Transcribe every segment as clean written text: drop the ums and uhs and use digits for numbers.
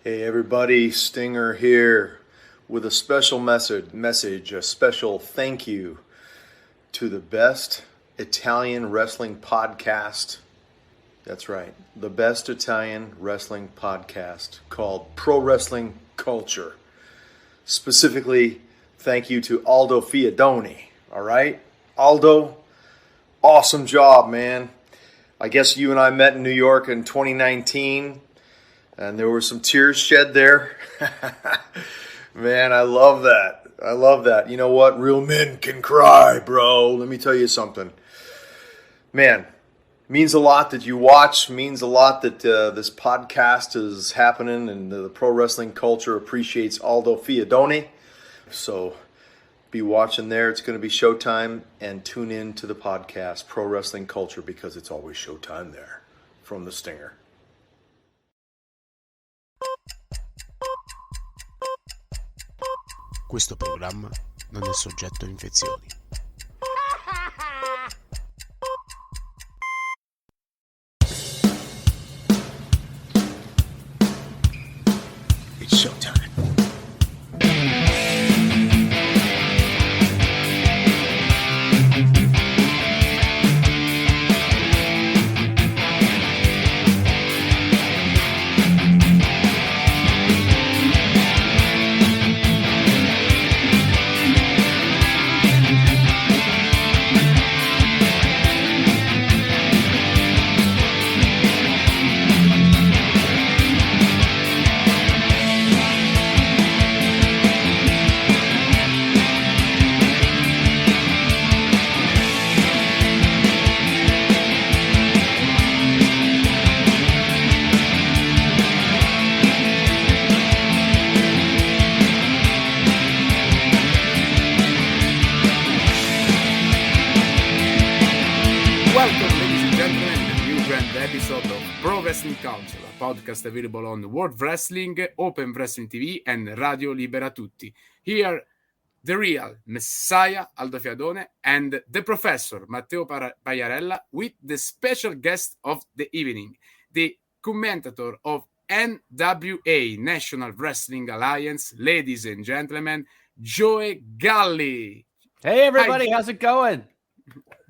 Hey everybody, Stinger here with a special message, a special thank you to the best Italian wrestling podcast. That's right, the best Italian wrestling podcast called Pro Wrestling Culture. Specifically, thank you to Aldo Fiadoni, all right? Aldo, awesome job, man. I guess you and I met in New York in 2019. And there were some tears shed there. Man, I love that. You know what? Real men can cry, bro. Let me tell you something. Man, means a lot that you watch. Means a lot that this podcast is happening. And the pro wrestling culture appreciates Aldo Fiadoni. So be watching there. It's going to be Showtime. And tune in to the podcast, Pro Wrestling Culture, because it's always Showtime there from the Stinger. Questo programma non è soggetto a infezioni. It's showtime. Culture, a podcast available on World Wrestling, Open Wrestling TV, and Radio Libera Tutti. Here, the real Messiah, Aldo Fiadone, and the Professor, Matteo Pagliarella, with the special guest of the evening, the commentator of NWA, National Wrestling Alliance, ladies and gentlemen, Joe Galli. Hey, everybody. Hi. How's it going?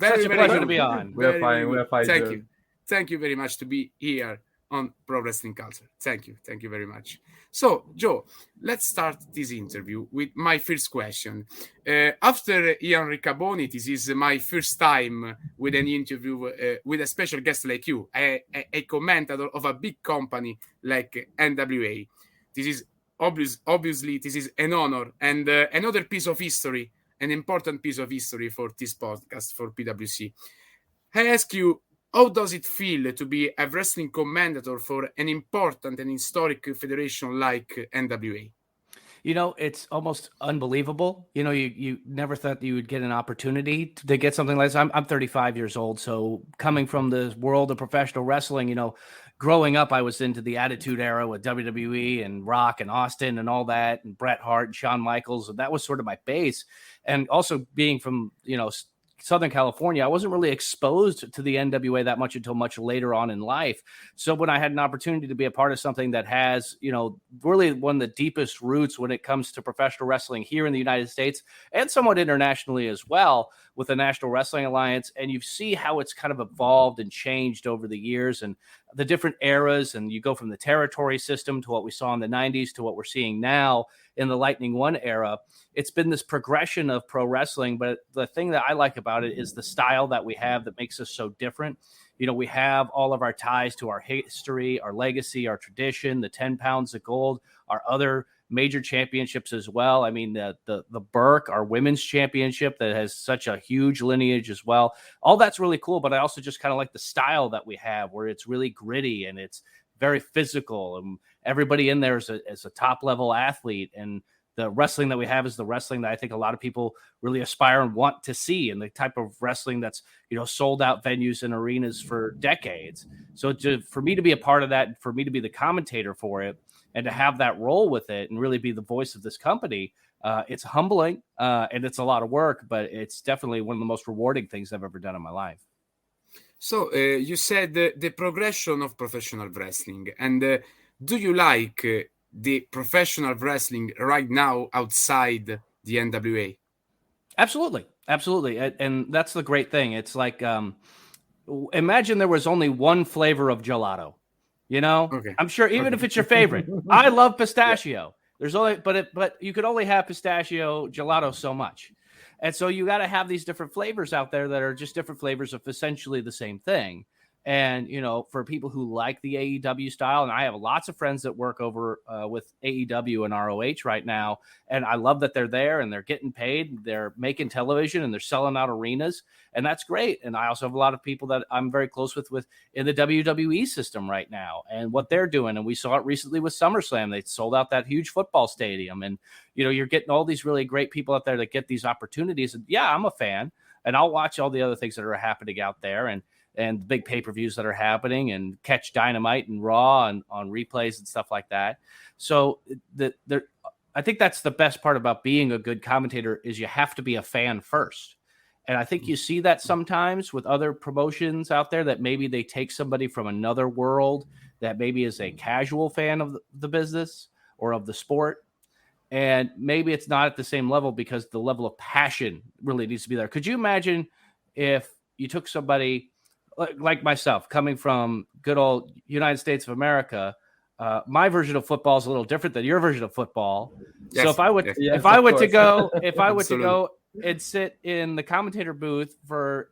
Such a pleasure to be on. We're fine. Thank you. Thank you very much to be here on Pro Wrestling Culture. Thank you very much. So, Joe, let's start this interview with my first question. After Ian Riccaboni, this is my first time with an interview with a special guest like you, a commentator of a big company like NWA. This is obviously this is an honor and another piece of history, an important piece of history for this podcast, for PWC. I ask you, how does it feel to be a wrestling commentator for an important and historic federation like NWA? You know, it's almost unbelievable. You know, you never thought you would get an opportunity to get something like this. I'm 35 years old, so coming from the world of professional wrestling, you know, growing up, I was into the Attitude Era with WWE and Rock and Austin and all that, and Bret Hart and Shawn Michaels, and that was sort of my base. And also being from, you know, Southern California, I wasn't really exposed to the NWA that much until much later on in life. So when I had an opportunity to be a part of something that has, you know, really one of the deepest roots when it comes to professional wrestling here in the United States and somewhat internationally as well, with the National Wrestling Alliance, and you see how it's kind of evolved and changed over the years and the different eras, and you go from the territory system to what we saw in the 90s to what we're seeing now in the Lightning One era. It's been this progression of pro wrestling, but the thing that I like about it is the style that we have that makes us so different. You know, we have all of our ties to our history, our legacy, our tradition, the 10 pounds of gold, our other major championships as well. I mean, the Burke, our women's championship that has such a huge lineage as well. All that's really cool, but I also just kind of like the style that we have where it's really gritty and it's very physical, and everybody in there is a top level athlete, and the wrestling that we have is the wrestling that I think a lot of people really aspire and want to see, and the type of wrestling that's, you know, sold out venues and arenas for decades. So for me to be a part of that, for me to be the commentator for it, and to have that role with it and really be the voice of this company, it's humbling and it's a lot of work, but it's definitely one of the most rewarding things I've ever done in my life. So you said the progression of professional wrestling, and do you like the professional wrestling right now outside the NWA? Absolutely. And that's the great thing. It's like, imagine there was only one flavor of gelato, Okay. I'm sure even if it's your favorite, I love pistachio. There's only, but you could only have pistachio gelato so much. And so you got to have these different flavors out there that are just different flavors of essentially the same thing. And, for people who like the AEW style, and I have lots of friends that work over with AEW and ROH right now, and I love that they're there and they're getting paid, they're making television and they're selling out arenas, and that's great. And I also have a lot of people that I'm very close with in the WWE system right now and what they're doing. And we saw it recently with SummerSlam. They sold out that huge football stadium, and, you're getting all these really great people out there that get these opportunities. And yeah, I'm a fan, and I'll watch all the other things that are happening out there, and the big pay-per-views that are happening, and catch Dynamite and Raw and on replays and stuff like that. So I think that's the best part about being a good commentator is you have to be a fan first. And I think you see that sometimes with other promotions out there that maybe they take somebody from another world that maybe is a casual fan of the business or of the sport. And maybe it's not at the same level because the level of passion really needs to be there. Could you imagine if you took somebody like myself, coming from good old United States of America? My version of football is a little different than your version of football. Yes, so if I would, yes, if I would to go, Absolutely. and sit in the commentator booth for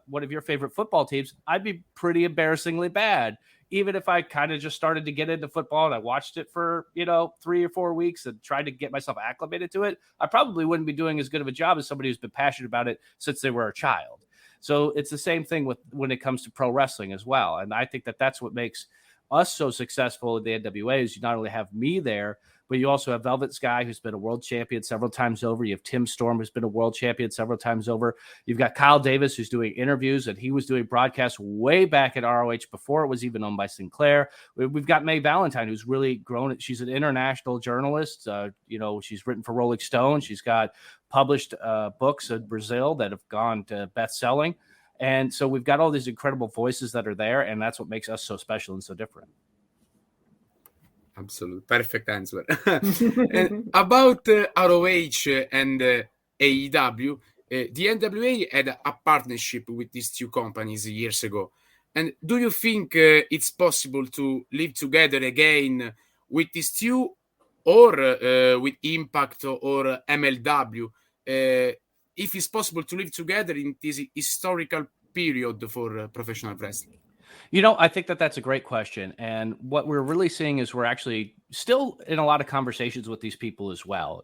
one of your favorite football teams, I'd be pretty embarrassingly bad. Even if I kind of just started to get into football and I watched it for, 3 or 4 weeks and tried to get myself acclimated to it, I probably wouldn't be doing as good of a job as somebody who's been passionate about it since they were a child. So it's the same thing when it comes to pro wrestling as well. And I think that that's what makes us so successful at the NWA is you not only have me there, but you also have Velvet Sky, who's been a world champion several times over. You have Tim Storm, who's been a world champion several times over. You've got Kyle Davis, who's doing interviews, and he was doing broadcasts way back at ROH before it was even owned by Sinclair. We've got Mae Valentine, who's really grown. She's an international journalist. She's written for Rolling Stone. She's got published books in Brazil that have gone to best-selling. And so we've got all these incredible voices that are there, and that's what makes us so special and so different. Absolutely. Perfect answer. And about ROH and AEW, the NWA had a partnership with these two companies years ago. And do you think it's possible to live together again with these two, or with Impact or MLW? If it's possible to live together in this historical period for professional wrestling? I think that that's a great question. And what we're really seeing is we're actually still in a lot of conversations with these people as well.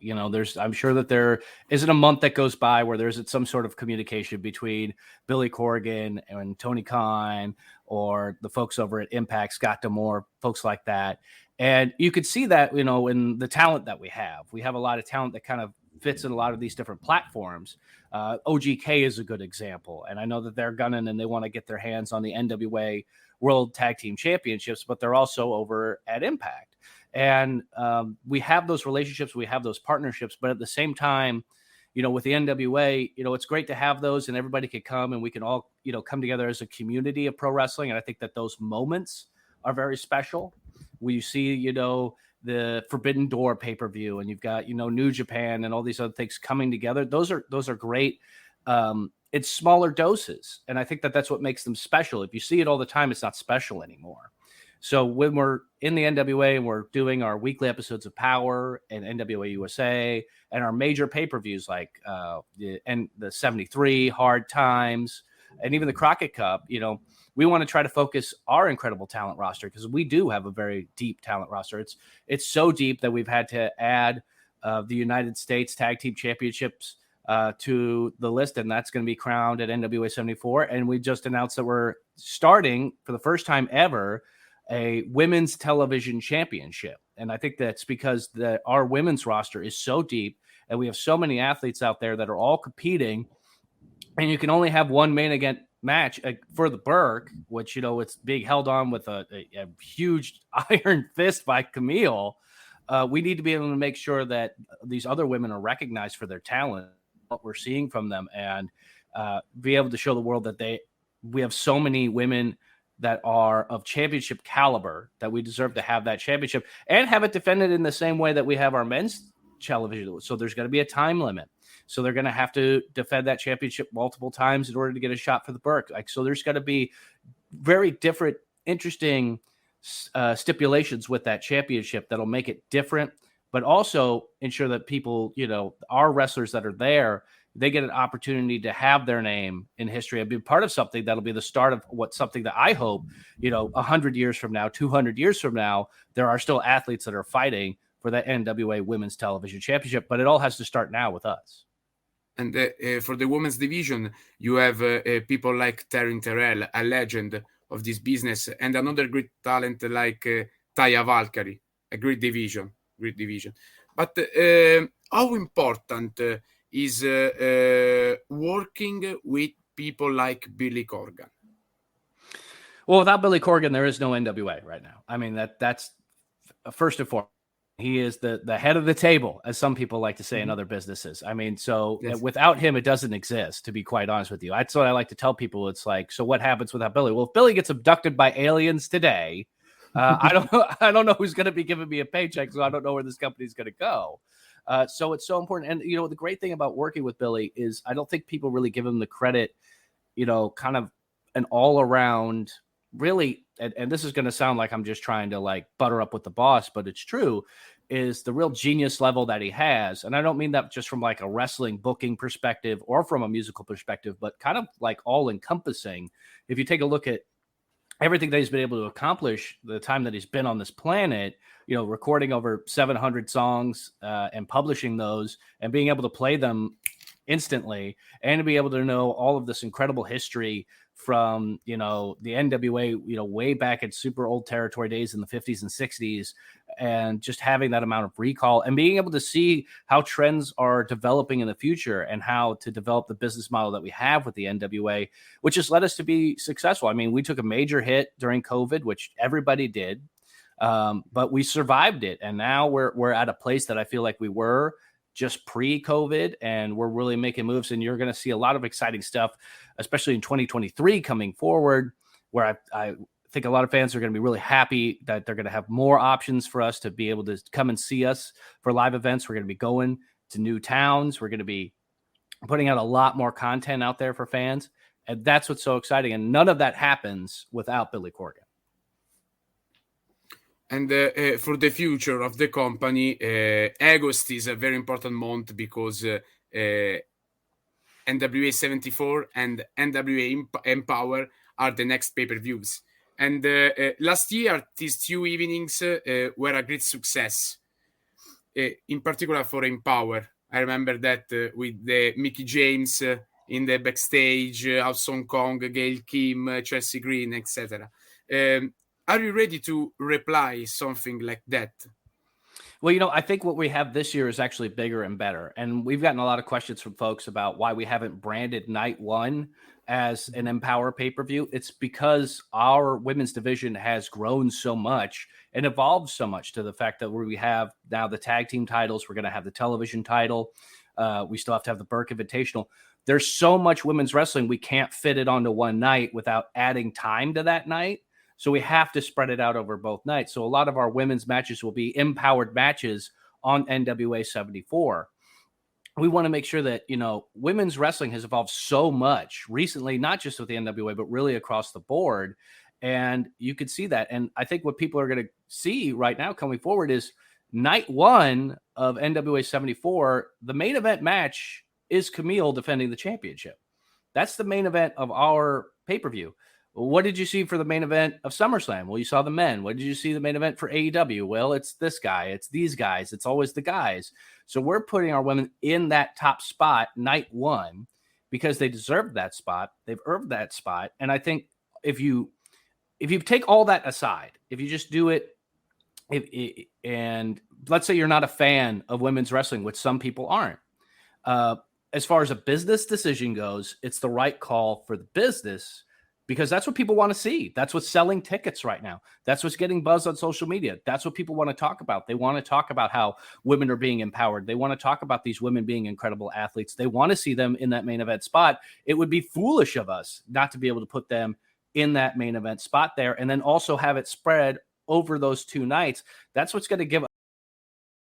I'm sure that there isn't a month that goes by where there isn't some sort of communication between Billy Corgan and Tony Khan or the folks over at Impact, Scott D'Amore, folks like that. And you could see that, in the talent that we have. We have a lot of talent that kind of fits in a lot of these different platforms. OGK is a good example. And I know that they're gunning and they want to get their hands on the NWA World Tag Team Championships, but they're also over at Impact. And we have those relationships, we have those partnerships, but at the same time, with the NWA, it's great to have those and everybody could come and we can all, come together as a community of pro wrestling. And I think that those moments are very special. Where you see, the Forbidden Door pay-per-view, and you've got, New Japan and all these other things coming together. Those are great. It's smaller doses. And I think that that's what makes them special. If you see it all the time, it's not special anymore. So when we're in the NWA and we're doing our weekly episodes of Power and NWA USA and our major pay-per-views like the 73, Hard Times, and even the Crockett Cup, we want to try to focus our incredible talent roster because we do have a very deep talent roster. It's so deep that we've had to add the United States Tag Team Championships to the list, and that's going to be crowned at NWA 74. And we just announced that we're starting for the first time ever a women's television championship. And I think that's because our women's roster is so deep and we have so many athletes out there that are all competing, and you can only have one main event match for the Burke, which, it's being held on with a huge iron fist by Camille. We need to be able to make sure that these other women are recognized for their talent, what we're seeing from them, and be able to show the world that we have so many women that are of championship caliber, that we deserve to have that championship and have it defended in the same way that we have our men's television. So there's going to be a time limit. So they're going to have to defend that championship multiple times in order to get a shot for the Burke. Like, so there's going to be very different, interesting stipulations with that championship that'll make it different, but also ensure that people, our wrestlers that are there, they get an opportunity to have their name in history and be part of something that'll be the start of something that I hope, 100 years from now, 200 years from now, there are still athletes that are fighting for that NWA Women's Television Championship, but it all has to start now with us. And for the women's division, you have people like Taryn Terrell, a legend of this business, and another great talent like Taya Valkyrie, a great division. But how important is working with people like Billy Corgan? Well, without Billy Corgan, there is no NWA right now. I mean, that's first and foremost. He is the head of the table, as some people like to say in other businesses. I mean, so yes. Without him, it doesn't exist, to be quite honest with you. That's what I like to tell people. It's like, so what happens without Billy? Well, if Billy gets abducted by aliens today, I don't know who's going to be giving me a paycheck, so I don't know where this company is going to go. So it's so important. And, the great thing about working with Billy is I don't think people really give him the credit, kind of an all around really, and this is going to sound like I'm just trying to like butter up with the boss, but it's true, is the real genius level that he has. And I don't mean that just from like a wrestling booking perspective or from a musical perspective, but kind of like all encompassing. If you take a look at everything that he's been able to accomplish the time that he's been on this planet, recording over 700 songs and publishing those and being able to play them instantly and to be able to know all of this incredible history from, the NWA, way back at super old territory days in the 50s and 60s, and just having that amount of recall and being able to see how trends are developing in the future and how to develop the business model that we have with the NWA, which has led us to be successful. I mean, we took a major hit during COVID, which everybody did, but we survived it. And now we're at a place that I feel like we were just pre-COVID, and we're really making moves, and you're going to see a lot of exciting stuff, especially in 2023 coming forward, where I think a lot of fans are going to be really happy that they're going to have more options for us to be able to come and see us for live events. We're going to be going to new towns. We're going to be putting out a lot more content out there for fans, and that's what's so exciting. And none of that happens without Billy Corgan. And for the future of the company, August is a very important month because NWA 74 and NWA Empower are the next pay-per-views. And last year, these two evenings were a great success, in particular for Empower. I remember that with the Mickey James in the backstage, House Hong Kong, Gail Kim, Chelsea Green, etc. Are you ready to reply something like that? Well, I think what we have this year is actually bigger and better. And we've gotten a lot of questions from folks about why we haven't branded night one as an Empower pay-per-view. It's because our women's division has grown so much and evolved so much to the fact that we have now the tag team titles. We're going to have the television title. We still have to have the Burke Invitational. There's so much women's wrestling, we can't fit it onto one night without adding time to that night. So we have to spread it out over both nights. So a lot of our women's matches will be empowered matches on NWA 74. We want to make sure that, women's wrestling has evolved so much recently, not just with the NWA, but really across the board. And you could see that. And I think what people are going to see right now coming forward is night one of NWA 74, the main event match is Camille defending the championship. That's the main event of our pay-per-view. What did you see for the main event of SummerSlam? Well, you saw the men. What did you see the main event for AEW? Well, it's this guy. It's these guys. It's always the guys. So we're putting our women in that top spot night one because they deserve that spot. They've earned that spot. And I think if you take all that aside, if you just do it, and let's say you're not a fan of women's wrestling, which some people aren't, as far as a business decision goes, it's the right call for the business, because that's what people want to see. That's what's selling tickets right now. That's what's getting buzz on social media. That's what people want to talk about. They want to talk about how women are being empowered. They want to talk about these women being incredible athletes. They want to see them in that main event spot. It would be foolish of us not to be able to put them in that main event spot there, and then also have it spread over those 2 nights. That's what's going to give